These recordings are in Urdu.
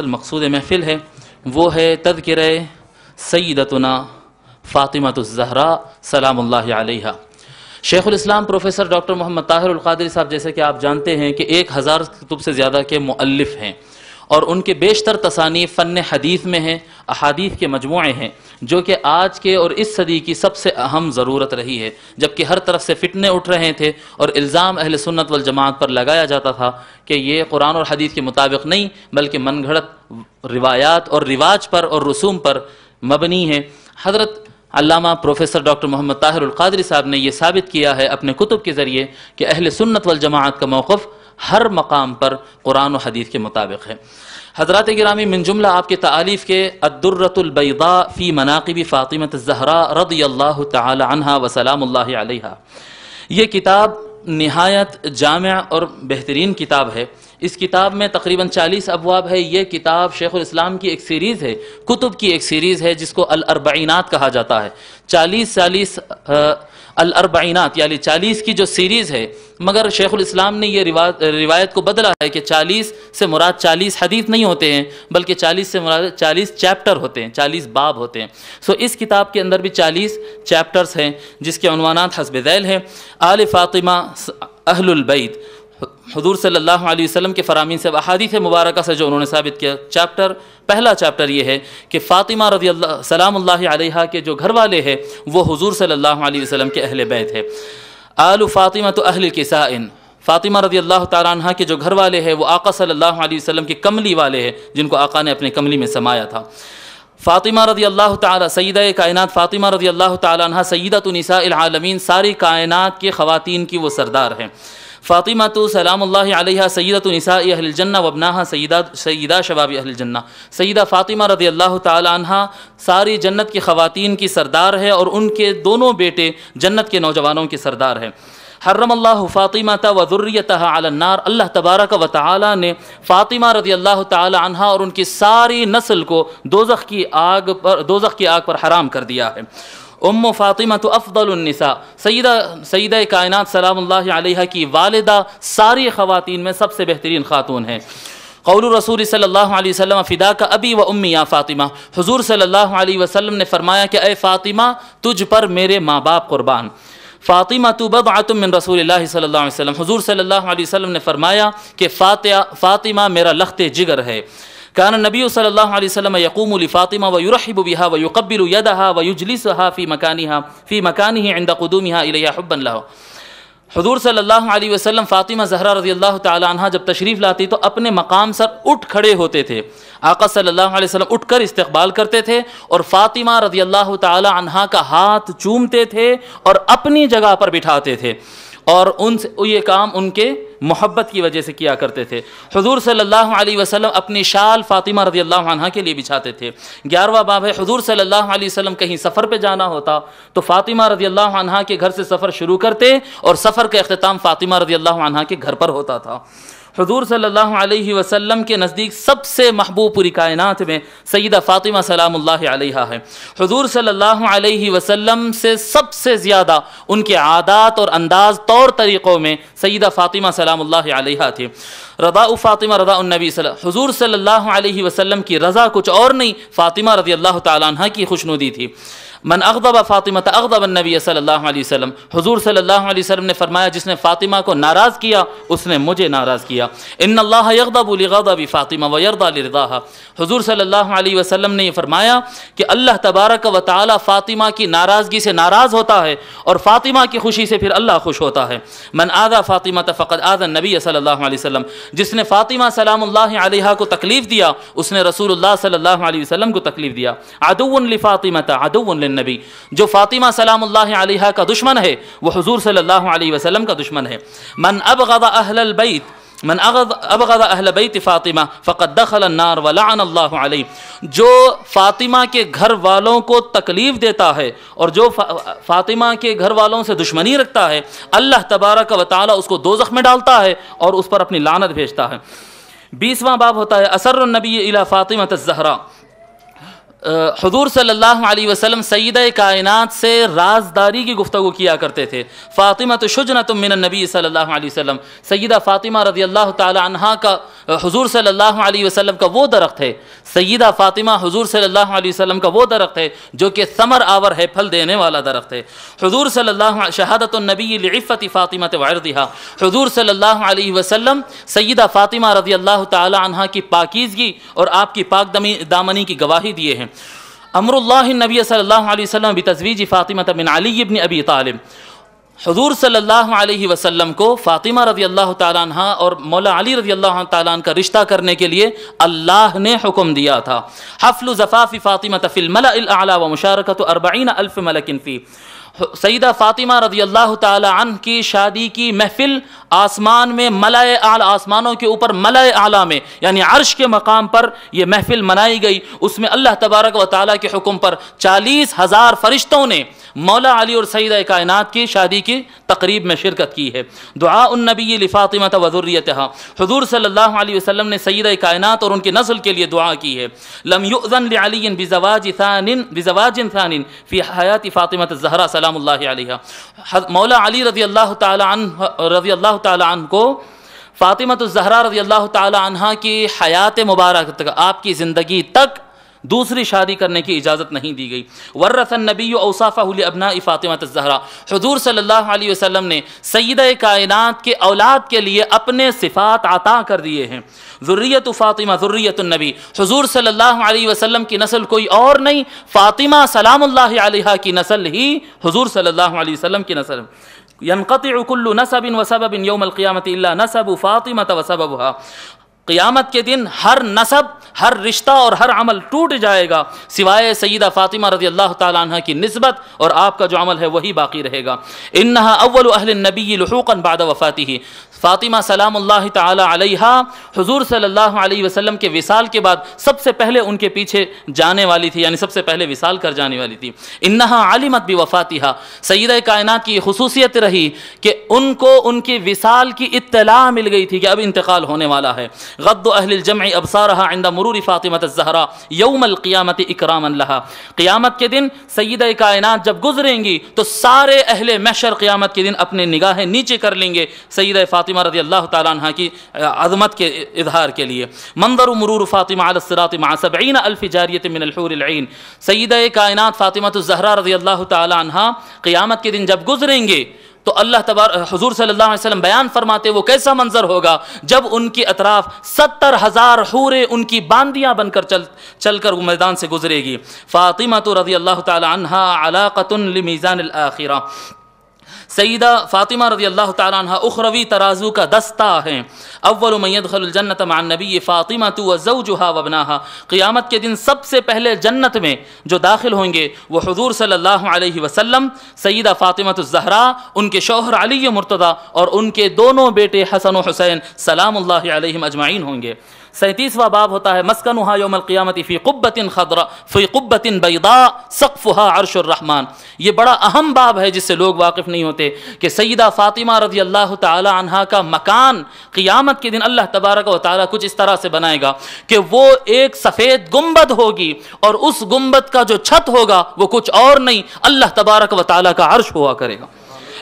مقصود محفل ہے وہ ہے تذکرہ سیدتنا فاطمہ الزہراء سلام اللہ علیہا۔ شیخ الاسلام پروفیسر ڈاکٹر محمد طاہر القادری صاحب جیسے کہ آپ جانتے ہیں کہ 1000 کتب سے زیادہ کے مؤلف ہیں، اور ان کے بیشتر تصانیف فن حدیث میں ہیں، احادیث کے مجموعے ہیں، جو کہ آج کے اور اس صدی کی سب سے اہم ضرورت رہی ہے، جبکہ ہر طرف سے فتنے اٹھ رہے تھے اور الزام اہل سنت والجماعت پر لگایا جاتا تھا کہ یہ قرآن اور حدیث کے مطابق نہیں بلکہ من گھڑت روایات اور رواج پر اور رسوم پر مبنی ہے۔ حضرت علامہ پروفیسر ڈاکٹر محمد طاہر القادری صاحب نے یہ ثابت کیا ہے اپنے کتب کے ذریعے کہ اہل سنت والجماعت کا موقف ہر مقام پر قرآن و حدیث کے مطابق ہے۔ حضرات گرامی، من جملہ آپ کے تالیف کے الدرۃ البیضاء فی مناقب فاطمہ الزہراء رضی اللہ تعالی عنہا وسلام اللہ علیہا، یہ کتاب نہایت جامع اور بہترین کتاب ہے۔ اس کتاب میں تقریباً 40 ابواب ہے۔ یہ کتاب شیخ الاسلام کی ایک سیریز ہے، کتب کی ایک سیریز ہے جس کو الاربعینات کہا جاتا ہے۔ 40 الاربعینات یعنی 40 کی جو سیریز ہے، مگر شیخ الاسلام نے یہ روایت کو بدلا ہے کہ 40 سے مراد 40 حدیث نہیں ہوتے ہیں، بلکہ 40 سے مراد 40 چیپٹر ہوتے ہیں، 40 باب ہوتے ہیں۔ اس کتاب کے اندر بھی 40 چیپٹرز ہیں جس کے عنوانات حسب ذیل ہیں۔ آل فاطمہ اہل البیت، حضور صلی اللہ علیہ وسلم کے فرامین سے احادیث مبارکہ سے جو انہوں نے ثابت کیا۔ پہلا چیپٹر یہ ہے کہ فاطمہ رضی اللہ سلام اللہ علیہا کے جو گھر والے ہیں وہ حضور صلی اللہ علیہ وسلم کے اہل بیت ہے۔ آل فاطمہ تو اہل کساء، فاطمہ رضی اللہ تعالیٰ عنہ کے جو گھر والے ہیں وہ آقا صلی اللہ علیہ وسلم کے کملی والے ہیں، جن کو آقا نے اپنے کملی میں سمایا تھا۔ فاطمہ رضی اللہ تعالیٰ سیدہ کائنات فاطمہ رضی اللہ تعالیٰ عنہ سیدۃ نساء العالمین، ساری کائنات کے خواتین کی وہ سردار ہیں۔ فاطمہ تو سلام اللہ علیہا سیدۃ نساء اہل الجنہ وابناہا سیدہ شباب اہل الجنہ، سیدہ فاطمہ رضی اللہ تعالی عنہا ساری جنت کی خواتین کی سردار ہے اور ان کے دونوں بیٹے جنت کے نوجوانوں کے سردار ہیں۔ حرم اللہ فاطمہ و ذریتہا علی النار، اللہ تبارک و تعالی نے فاطمہ رضی اللہ تعالی عنہا اور ان کی ساری نسل کو دوزخ کی آگ پر حرام کر دیا ہے۔ ام فاطمہ تو افضل النساء، سیدہ کائنات سلام اللہ علیہا کی والدہ ساری خواتین میں سب سے بہترین خاتون ہے۔ قول رسول صلی اللہ علیہ وسلم فداک ابی و امی یا فاطمہ، حضور صلی اللہ علیہ وسلم نے فرمایا کہ اے فاطمہ تجھ پر میرے ماں باپ قربان۔ فاطمہ تو بضعۃ من رسول اللہ صلی اللہ علیہ وسلم، حضور صلی اللہ علیہ وسلم نے فرمایا کہ فاطمہ میرا لخت جگر ہے۔ کان النبی صلی اللہ علیہ وسلم یقوم لفاطمہ ویرحب بها ویقبل یدها ویجلسها فی مکانہ عند قدومها الیہ حبا لہ۔ حضور صلی اللہ علیہ وسلم فاطمہ زہرا رضی اللہ تعالی عنہ جب تشریف لاتی تو اپنے مقام سے اٹھ کھڑے ہوتے تھے، آقا صلی اللہ علیہ وسلم اٹھ کر استقبال کرتے تھے اور فاطمہ رضی اللہ تعالی عنہ کا ہاتھ چومتے تھے اور اپنی جگہ پر بٹھاتے تھے، اور یہ کام ان کے محبت کی وجہ سے کیا کرتے تھے۔ حضور صلی اللہ علیہ وسلم اپنی شال فاطمہ رضی اللہ عنہ کے لیے بچھاتے تھے۔ 11واں باب ہے، حضور صلی اللہ علیہ وسلم کہیں سفر پہ جانا ہوتا تو فاطمہ رضی اللہ عنہ کے گھر سے سفر شروع کرتے اور سفر کا اختتام فاطمہ رضی اللہ عنہ کے گھر پر ہوتا تھا۔ حضور صلی اللہ علیہ وسلم کے نزدیک سب سے محبوب پوری کائنات میں سیدہ فاطمہ سلام اللہ علیہا ہے۔ حضور صلی اللہ علیہ وسلم سے سب سے زیادہ ان کے عادات اور انداز طور طریقوں میں سیدہ فاطمہ سلام اللہ علیہا تھی۔ رضاء فاطمہ رضاء النبی حضور صلی اللہ علیہ وسلم کی رضا کچھ اور نہیں، فاطمہ رضی اللہ تعالیٰ عنہ کی خوشنودی تھی۔ من اغضب فاطمہ اغضب النبی صلی اللہ علیہ وسلم، حضور صلی اللہ علیہ وسلم نے فرمایا جس نے فاطمہ کو ناراض کیا اس نے مجھے ناراض کیا۔ ان اللہ یغضب لغضب فاطمہ ویرضی لرضاہا، حضور صلی اللہ علیہ وسلم نے یہ فرمایا کہ اللہ تبارک و تعالی فاطمہ کی ناراضگی سے ناراض ہوتا ہے اور فاطمہ کی خوشی سے پھر اللہ خوش ہوتا ہے۔ من آذى فاطمہ فقد آذى النبی صلی اللہ علیہ وسلم، جس نے فاطمہ سلام اللہ علیہا کو تکلیف دیا اس نے رسول اللہ صلی اللہ علیہ وسلم کو تکلیف دیا۔ عدو لفاطمہ عدو للنبی، جو فاطمہ سلام اللہ علیہا کا دشمن ہے وہ حضور صلی اللہ علیہ وسلم کا دشمن ہے۔ من ابغض اہل بیت فاطمہ فقد دخل النار ولعن اللہ علیہ، جو فاطمہ کے گھر والوں کو تکلیف دیتا ہے اور جو فاطمہ کے گھر والوں سے دشمنی رکھتا ہے اللہ تبارک و تعالی اس کو دوزخ میں ڈالتا ہے اور اس پر اپنی لعنت بھیجتا ہے۔ 20واں باب ہوتا ہے اسر النبی الی فاطمہ الزہراء، حضور صلی اللہ علیہ وسلم سیدہ کائنات سے رازداری کی گفتگو کیا کرتے تھے. فاطمہ شجنۃ من النبی صلی اللہ علیہ وسلم، سیدہ فاطمہ رضی اللہ تعالی عنہا کا حضور صلی اللہ علیہ وسلم کا وہ درخت ہے، سیدہ فاطمہ حضور صلی اللہ علیہ وسلم کا وہ درخت ہے جو کہ ثمر آور ہے، پھل دینے والا درخت ہے. حضور صلی اللہ شہادت النبی لعفت فاطمہ وعرضها، حضور صلی اللہ علیہ وسلم سیدہ فاطمہ رضی اللہ تعالی عنہا کی پاکیزگی اور آپ کی پاک دامنی کی گواہی دیے ہیں. امر اللہ نبی صلی اللہ علیہ وسلم بتزویج فاطمہ من علی بن ابی طالب، حضور صلی اللہ علیہ وسلم کو فاطمہ رضی اللہ تعالیٰ عنہ اور مولا علی رضی اللہ تعالیٰ عنہ کا رشتہ کرنے کے لیے اللہ نے حکم دیا تھا. حفل زفاف فاطمہ فی الملأ الاعلی ومشارکۃ 40,000 ملک فی، سیدہ فاطمہ رضی اللہ تعالی عنہ کی شادی کی محفل آسمان میں ملائے اعلی، آسمانوں کے اوپر ملائے اعلی میں یعنی عرش کے مقام پر یہ محفل منائی گئی. اس میں اللہ تبارک و تعالیٰ کے حکم پر 40,000 فرشتوں نے مولا علی اور سیدہ کائنات کی شادی کی تقریب میں شرکت کی ہے. دعاء النبی لفاطمہ و ذریتہا، حضور صلی اللہ علیہ وسلم نے سیدہ کائنات اور ان کی نسل کے لیے دعا کی ہے. لم یؤذن لعلی بزواج ثان فی حیات فاطمہ الزہرا سلام اللہ علیہ، مولا علی رضی اللہ تعالی عنہ کو فاطمہ الزہرا رضی اللہ تعالی عنہ کی حیات مبارک تک، آپ کی زندگی تک دوسری شادی کرنے کی اجازت نہیں دی گئی. ورث النبی اوصافہ لابناء فاطمہ الزہرا، حضور صلی اللہ علیہ وسلم نے سیدہ کائنات کے اولاد کے لیے اپنے صفات عطا کر دیے ہیں. ذریت فاطمہ ذریت النبی، حضور صلی اللہ علیہ وسلم کی نسل کوئی اور نہیں، فاطمہ سلام اللہ علیہا کی نسل ہی حضور صلی اللہ علیہ وسلم کی نسل. ينقطع كل نسب وسبب يوم القيامة الا نسب فاطمة وسببها، قیامت کے دن ہر نسب، ہر رشتہ اور ہر عمل ٹوٹ جائے گا سوائے سیدہ فاطمہ رضی اللہ تعالی عنہ کی نسبت، اور آپ کا جو عمل ہے وہی باقی رہے گا. انہا اول اہل النبی لحوقا بعد وفاتہ، فاطمہ سلام اللہ تعالی علیہا حضور صلی اللہ علیہ وسلم کے وصال کے بعد سب سے پہلے ان کے پیچھے جانے والی تھی، یعنی سب سے پہلے وصال کر جانے والی تھی. انہا علمت بوفاتہا، سیدہ کائنات کی خصوصیت رہی کہ ان کو ان کی وصال کی اطلاع مل گئی تھی کہ اب انتقال ہونے والا ہے. غض اہل الجمع ابصارها عند مرور فاطمہ الزہرا یوم القیامت اکراما لہا، قیامت کے دن سیدہ کائنات جب گزریں گی تو سارے اہل محشر قیامت کے دن اپنے نگاہیں نیچے کر لیں گے سیدہ فاطمہ رضی اللہ تعالیٰ عنہ کی عظمت کے اظہار کے لیے. منظر مرور فاطمہ علی الصراط مع 70,000 جاریۃ من الحور العین، سیدہ کائنات فاطمہ الزہرا رضی اللہ تعالیٰ عنہ قیامت کے دن جب گزریں گے تو اللہ تبارک حضور صلی اللہ علیہ وسلم بیان فرماتے وہ کیسا منظر ہوگا جب ان کی اطراف 70,000 حوریں ان کی باندیاں بن کر چل کر میدان سے گزرے گی. فاطمہ رضی اللہ تعالی عنہا علاقۃ لمیزان الآخرہ، سیدہ فاطمہ رضی اللہ تعالیٰ عنہ اخروی ترازو کا دستہ ہیں. اول من يدخل الجنت مع النبی فاطمہ وزوجها وابناها، قیامت کے دن سب سے پہلے جنت میں جو داخل ہوں گے وہ حضور صلی اللہ علیہ وسلم، سیدہ فاطمہ الزہرا، ان کے شوہر علی مرتضیٰ اور ان کے دونوں بیٹے حسن و حسین سلام اللہ علیہم اجمعین ہوں گے. 37واں باب ہوتا ہے مسکنھا یوم القیامت فی قبۃ خضراء فی قبۃ بیضاء سقفھا عرش الرحمن. یہ بڑا اہم باب ہے جس سے لوگ واقف نہیں ہوتے کہ سیدہ فاطمہ رضی اللہ تعالی عنہا کا مکان قیامت کے دن اللہ تبارک و تعالی کچھ اس طرح سے بنائے گا کہ وہ ایک سفید گنبد ہوگی اور اس گنبد کا جو چھت ہوگا وہ کچھ اور نہیں، اللہ تبارک و تعالی کا عرش ہوا کرے گا.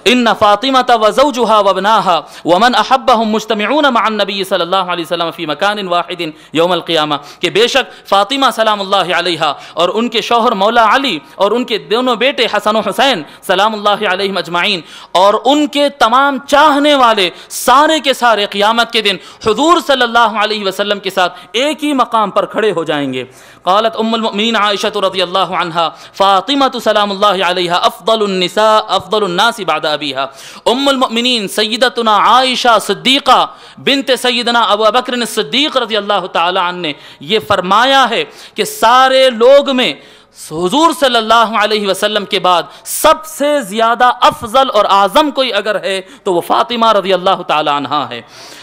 ان فاطمہ وزوجها وابناها ومن احبهم مجتمعون مع النبی صلی اللہ علیہ وسلم فی مکان واحد یوم القیامہ، کہ بے شک فاطمہ سلام اللہ علیہا اور ان کے شوہر مولا علی اور ان کے دونوں بیٹے حسن و حسین سلام اللہ علیہم اجمعین اور ان کے تمام چاہنے والے سارے کے سارے قیامت کے دن حضور صلی اللہ علیہ وسلم کے ساتھ ایک ہی مقام پر کھڑے ہو جائیں گے. قالت ام المؤمنین عائشہ رضی اللہ عنہا فاطمہ سلام اللہ علیہا افضل الناس بعد ابیہا، ام المؤمنین سیدتنا عائشہ صدیقہ بنت سیدنا ابو بکر الصدیق رضی اللہ تعالی عنہ نے یہ فرمایا ہے کہ سارے لوگ میں حضور صلی اللہ علیہ وسلم کے بعد سب سے زیادہ افضل اور اعظم کوئی اگر ہے تو وہ فاطمہ رضی اللہ تعالی عنہا ہے.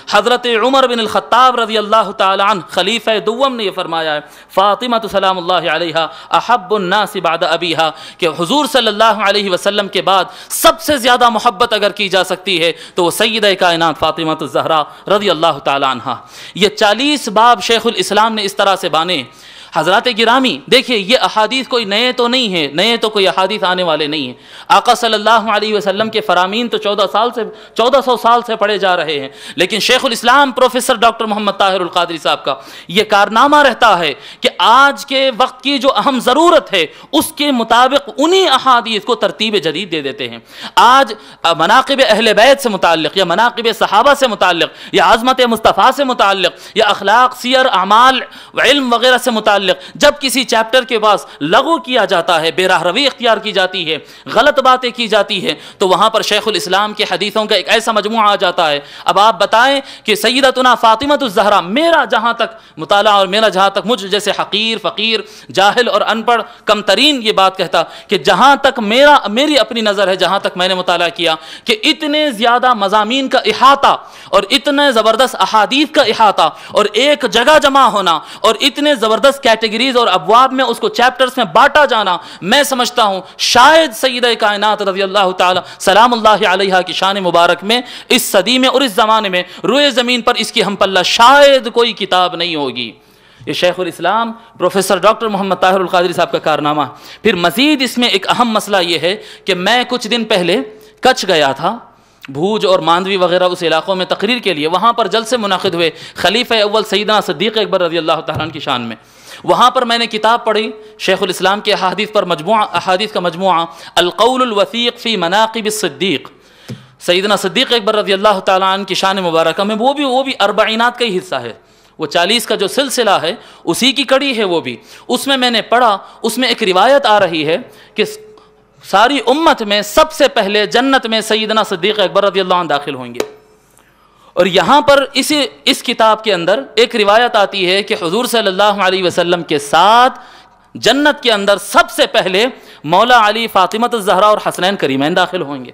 حضرت عمر بن الخطاب رضی اللہ تعالی عنہ خلیفہ دوم نے یہ فرمایا ہے فاطمہ سلام اللہ علیہا احب الناس بعد ابیہا، کہ حضور صلی اللہ علیہ وسلم کے بعد سب سے زیادہ محبت اگر کی جا سکتی ہے تو وہ سیدہ کائنات فاطمہ الزہرا رضی اللہ تعالی عنہا۔ یہ 40 باب شیخ الاسلام نے اس طرح سے بانے۔ حضرات گرامی دیکھیے یہ احادیث کوئی نئے تو نہیں ہیں، نئے تو کوئی احادیث آنے والے نہیں ہیں۔ آقا صلی اللہ علیہ وسلم کے فرامین تو 1400 سال سے پڑھے جا رہے ہیں، لیکن شیخ الاسلام پروفیسر ڈاکٹر محمد طاہر القادری صاحب کا یہ کارنامہ رہتا ہے کہ آج کے وقت کی جو اہم ضرورت ہے اس کے مطابق انہی احادیث کو ترتیب جدید دے دیتے ہیں۔ آج مناقب اہل بیت سے متعلق یا مناقب صحابہ سے متعلق یا عظمت مصطفیٰ سے متعلق یا اخلاق، سیر، اعمال، علم وغیرہ سے متعلق جب کسی چیپٹر کے پاس لغو کیا جاتا ہے، بے راہ روی اختیار کی جاتی ہے، غلط باتیں کی جاتی ہے، تو وہاں پر شیخ الاسلام کے حدیثوں کا ایک ایسا مجموعہ آ جاتا ہے۔ اب آپ بتائیں کہ سیدتنا فاطمہ الزہرا، میرا جہاں تک مطالعہ اور میرا جہاں تک مجھ جیسے حقیر، فقیر، جاہل اور ان پڑھ کم ترین یہ بات کہتا کہ جہاں تک میری اپنی نظر ہے، جہاں تک میں نے مطالعہ کیا کہ اتنے زیادہ مضامین کا احاطہ اور اتنے زبردست احادیث کا احاطہ اور ایک جگہ جمع ہونا اور اتنے زبردست کیٹیگریز اور ابواب میں اس کو چیپٹرز میں بانٹا جانا، میں سمجھتا ہوں شاید سیدہ کائنات رضی اللہ تعالی سلام اللہ علیہا کی شان مبارک میں اس صدی میں اور اس زمانے میں روئے زمین پر اس کی ہم پلہ شاید کوئی کتاب نہیں ہوگی۔ یہ شیخ الاسلام پروفیسر ڈاکٹر محمد طاہر القادری صاحب کا کارنامہ۔ پھر مزید اس میں ایک اہم مسئلہ یہ ہے کہ میں کچھ دن پہلے کچھ گیا تھا، بھوج اور ماندوی وغیرہ اس علاقوں میں تقریر کے لیے، وہاں پر جلسے منعقد ہوئے خلیفہ اول سیدنا صدیق اکبر رضی اللہ تعالیٰ عنہ کی شان میں۔ وہاں پر میں نے کتاب پڑھی شیخ الاسلام کے احادیث کا مجموعہ القول الوثیق فی مناقب الصدیق، سیدنا صدیق اکبر رضی اللہ تعالیٰ عنہ کی شان مبارکہ میں، وہ بھی اربعینات کا ہی حصہ ہے، وہ 40 کا جو سلسلہ ہے اسی کی کڑی ہے وہ بھی۔ اس میں نے پڑھا، اس میں ایک روایت آ رہی ہے کہ ساری امت میں سب سے پہلے جنت میں سیدنا صدیق اکبر رضی اللہ عنہ داخل ہوں گے۔ اور یہاں پر اس کتاب کے اندر ایک روایت آتی ہے کہ حضور صلی اللہ علیہ وسلم کے ساتھ جنت کے اندر سب سے پہلے مولا علی، فاطمہ الزہرا اور حسنین کریمین داخل ہوں گے۔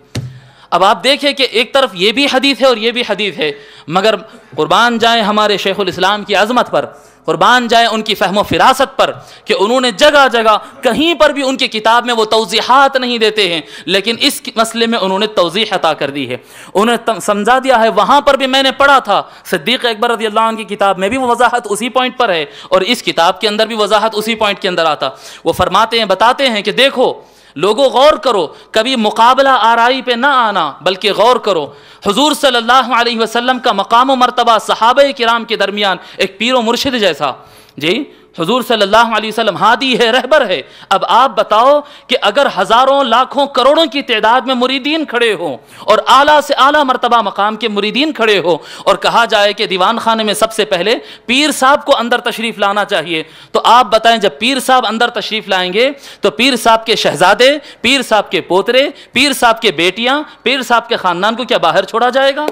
اب آپ دیکھیں کہ ایک طرف یہ بھی حدیث ہے اور یہ بھی حدیث ہے، مگر قربان جائیں ہمارے شیخ الاسلام کی عظمت پر، قربان جائیں ان کی فہم و فراست پر کہ انہوں نے جگہ جگہ کہیں پر بھی ان کی کتاب میں وہ توضیحات نہیں دیتے ہیں، لیکن اس مسئلے میں انہوں نے توضیح عطا کر دی ہے، انہوں نے سمجھا دیا ہے۔ وہاں پر بھی میں نے پڑھا تھا صدیق اکبر رضی اللہ عنہ کی کتاب میں بھی وہ وضاحت اسی پوائنٹ پر ہے، اور اس کتاب کے اندر بھی وضاحت اسی پوائنٹ کے اندر آتا۔ وہ فرماتے ہیں، بتاتے ہیں کہ دیکھو لوگوں غور کرو، کبھی مقابلہ آرائی پہ نہ آنا بلکہ غور کرو۔ حضور صلی اللہ علیہ وسلم کا مقام و مرتبہ صحابہ کرام کے درمیان ایک پیر و مرشد جیسا، جی حضور صلی اللہ علیہ وسلم ہادی ہے، رہبر ہے۔ اب آپ بتاؤ کہ اگر ہزاروں، لاکھوں، کروڑوں کی تعداد میں مریدین کھڑے ہوں اور اعلیٰ سے اعلیٰ مرتبہ مقام کے مریدین کھڑے ہو اور کہا جائے کہ دیوان خانے میں سب سے پہلے پیر صاحب کو اندر تشریف لانا چاہیے، تو آپ بتائیں جب پیر صاحب اندر تشریف لائیں گے تو پیر صاحب کے شہزادے، پیر صاحب کے پوترے، پیر صاحب کے بیٹیاں، پیر صاحب کے خاندان کو کیا باہر چھوڑا جائے گا؟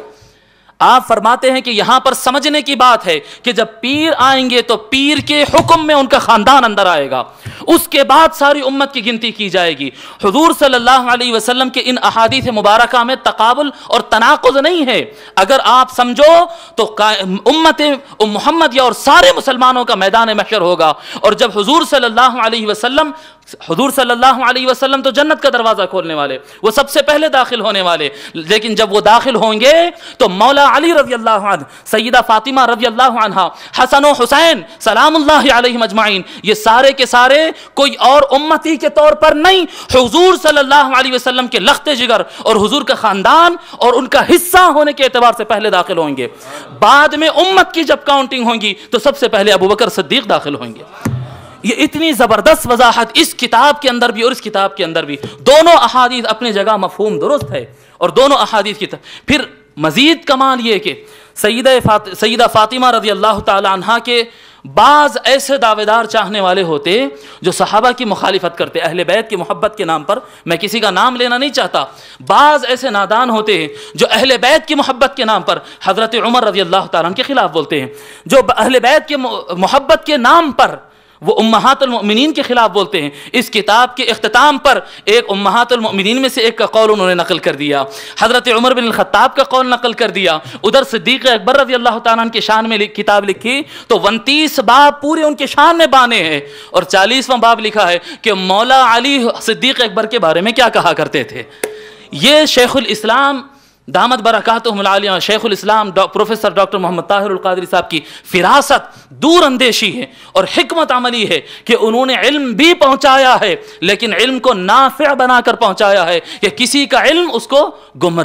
آپ فرماتے ہیں کہ یہاں پر سمجھنے کی بات ہے کہ جب پیر آئیں گے تو پیر کے حکم میں ان کا خاندان اندر آئے گا، اس کے بعد ساری امت کی گنتی کی جائے گی۔ حضور صلی اللہ علیہ وسلم کے ان احادیث مبارکہ میں تقابل اور تناقض نہیں ہے۔ اگر آپ سمجھو تو امت محمدیہ اور سارے مسلمانوں کا میدان محشر ہوگا، اور جب حضور صلی اللہ علیہ وسلم تو جنت کا دروازہ کھولنے والے، وہ سب سے پہلے داخل ہونے والے، لیکن جب وہ داخل ہوں گے تو مولا علی رضی اللہ عنہ، سیدہ فاطمہ رضی اللہ عنہا، حسن و حسین سلام اللہ علیہم اجمعین، یہ سارے کے سارے کوئی اور امتی کے طور پر نہیں، حضور صلی اللہ علیہ وسلم کے لخت جگر اور حضور کا خاندان اور ان کا حصہ ہونے کے اعتبار سے پہلے داخل ہوں گے۔ بعد میں امت کی جب کاؤنٹنگ ہوگی تو سب سے پہلے ابو بکر صدیق داخل ہوں گے۔ یہ اتنی زبردست وضاحت اس کتاب کے اندر بھی اور اس کتاب کے اندر بھی، دونوں احادیث اپنی جگہ مفہوم درست ہے، اور دونوں احادیث کی پھر مزید کمال یہ کہ سیدہ فاطمہ رضی اللہ تعالی عنہا کے بعض ایسے دعویدار چاہنے والے ہوتے جو صحابہ کی مخالفت کرتے، اہل بیت کی محبت کے نام پر، میں کسی کا نام لینا نہیں چاہتا، بعض ایسے نادان ہوتے ہیں جو اہل بیت کی محبت کے نام پر حضرت عمر رضی اللہ تعالیٰ عنہ کے خلاف بولتے ہیں، جو اہل بیت کی محبت کے نام پر وہ امہات المؤمنین کے خلاف بولتے ہیں۔ اس کتاب کے اختتام پر ایک امہات المؤمنین میں سے ایک کا قول انہوں نے نقل کر دیا، حضرت عمر بن الخطاب کا قول نقل کر دیا، ادھر صدیق اکبر رضی اللہ تعالیٰ عنہ کے شان میں کتاب لکھی تو 29 باب پورے ان کے شان میں بانے ہیں، اور 40واں باب لکھا ہے کہ مولا علی صدیق اکبر کے بارے میں کیا کہا کرتے تھے۔ یہ شیخ الاسلام دامت برکاتہم العالیہ، شیخ الاسلام پروفیسر ڈاکٹر محمد طاہر القادری صاحب کی فراست، دور اندیشی ہے اور حکمت عملی ہے کہ انہوں نے علم بھی پہنچایا ہے، لیکن علم کو نافع بنا کر پہنچایا ہے کہ کسی کا علم اس کو گمراہ